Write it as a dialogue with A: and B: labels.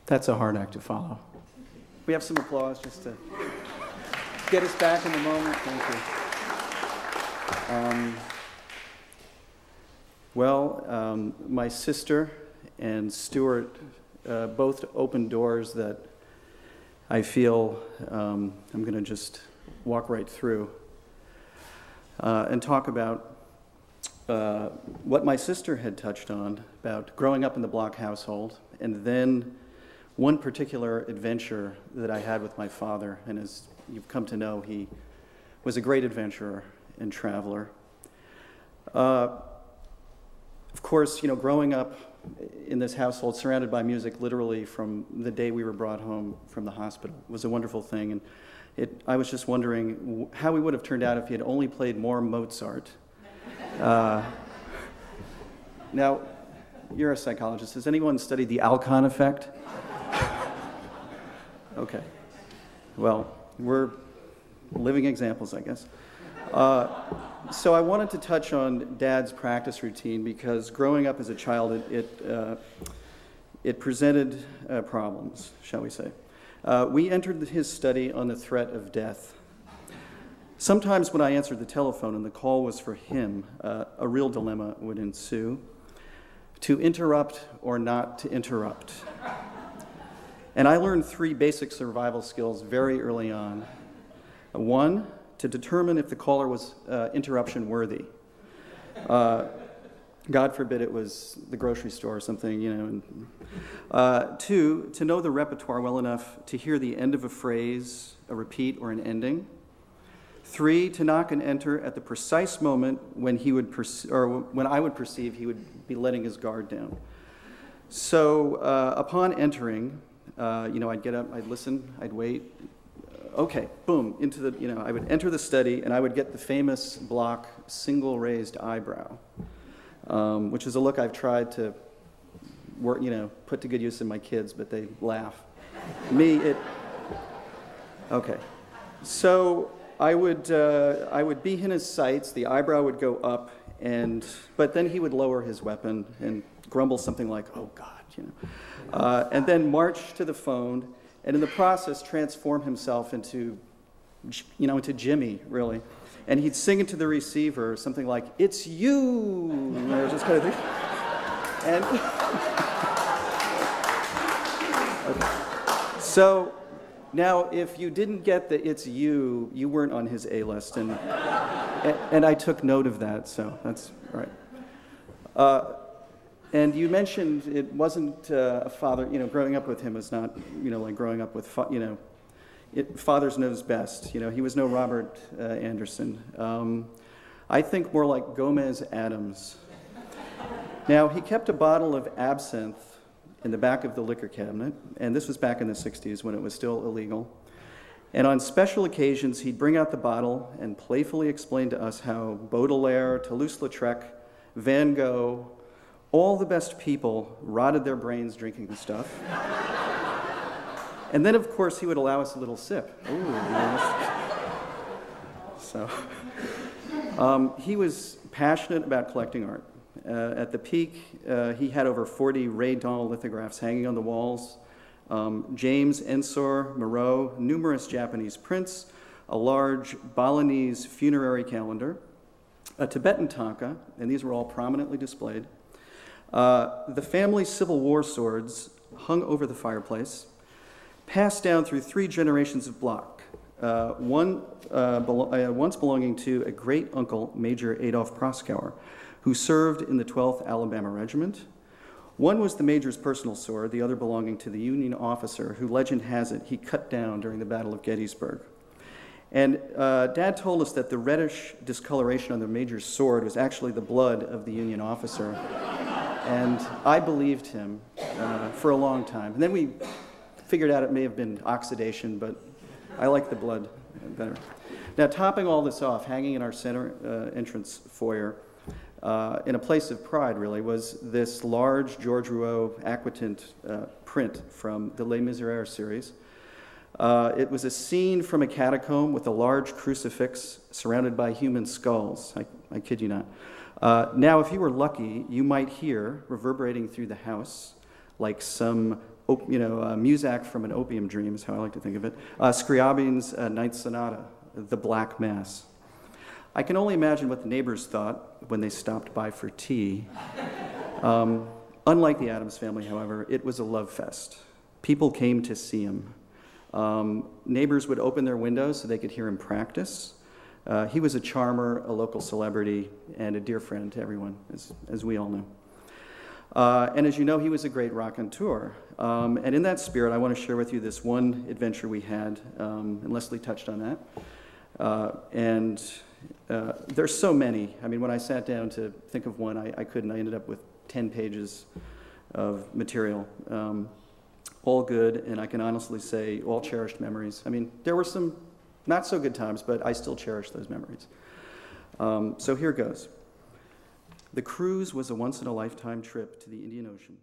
A: That's a hard act to follow. We have some applause just to get us back in the moment. Thank you. My sister and Stuart both opened doors that I feel I'm going to just walk right through and talk about what my sister had touched on about growing up in the Bloch household, and then one particular adventure that I had with my father. And as you've come to know, he was a great adventurer and traveler. Of course, growing up in this household surrounded by music literally from the day we were brought home from the hospital was a wonderful thing. And I was just wondering how we would have turned out if he had only played more Mozart. Now, you're a psychologist. Has anyone studied the Alcon effect? Okay. Well, we're living examples, I guess. So I wanted to touch on Dad's practice routine because growing up as a child, it presented problems, shall we say. We entered his study on the threat of death. Sometimes when I answered the telephone and the call was for him, a real dilemma would ensue: to interrupt or not to interrupt. And I learned 3 basic survival skills very early on. 1, to determine if the caller was interruption worthy. God forbid it was the grocery store or something, 2, to know the repertoire well enough to hear the end of a phrase, a repeat, or an ending. 3, to knock and enter at the precise moment when when I would perceive he would be letting his guard down. So upon entering, I'd get up, I'd listen, I'd wait. Okay, boom, I would enter the study and I would get the famous Bloch single raised eyebrow, which is a look I've tried to work, put to good use in my kids, but they laugh. Okay. So I would be in his sights, the eyebrow would go up, but then he would lower his weapon and grumble something like, "Oh God," and then march to the phone, and in the process transform himself into Jimmy, really. And he'd sing into the receiver something like, "It's you," just kind of thing. And okay. So now, if you didn't get the "it's you," you weren't on his A list, and I took note of that, so that's right. And you mentioned it wasn't a father, growing up with him was not, like growing up with, fathers knows best. He was no Robert Anderson. I think more like Gomez Adams. Now, he kept a bottle of absinthe in the back of the liquor cabinet, and this was back in the 60s when it was still illegal. And on special occasions, he'd bring out the bottle and playfully explain to us how Baudelaire, Toulouse-Lautrec, Van Gogh, all the best people rotted their brains drinking the stuff. And then, of course, he would allow us a little sip. Ooh, so, he was passionate about collecting art. At the peak, he had over 40 Ray Dahl lithographs hanging on the walls, James Ensor, Moreau, numerous Japanese prints, a large Balinese funerary calendar, a Tibetan tanka, and these were all prominently displayed. The family Civil War swords hung over the fireplace, passed down through 3 generations of Bloch, once belonging to a great-uncle, Major Adolph Proskauer, who served in the 12th Alabama Regiment. One was the Major's personal sword, the other belonging to the Union officer who, legend has it, he cut down during the Battle of Gettysburg. And Dad told us that the reddish discoloration on the Major's sword was actually the blood of the Union officer. And I believed him for a long time. And then we figured out it may have been oxidation, but I like the blood better. Now, topping all this off, hanging in our center entrance foyer, in a place of pride, really, was this large George Rouault aquatint print from the Les Miseraires series. It was a scene from a catacomb with a large crucifix surrounded by human skulls. I kid you not. Now, if you were lucky, you might hear, reverberating through the house, like some Muzak from an opium dream is how I like to think of it. Scriabin's Ninth Sonata, the Black Mass. I can only imagine what the neighbors thought when they stopped by for tea. Unlike the Addams Family, however, it was a love fest. People came to see him. Neighbors would open their windows so they could hear him practice. He was a charmer, a local celebrity, and a dear friend to everyone, as we all know. And as you know, he was a great raconteur. And in that spirit, I want to share with you this one adventure we had, and Leslie touched on that. There's so many. I mean, when I sat down to think of one, I couldn't. I ended up with 10 pages of material. All good, and I can honestly say all cherished memories. I mean, there were some not so good times, but I still cherish those memories. So here goes. The cruise was a once-in-a-lifetime trip to the Indian Ocean.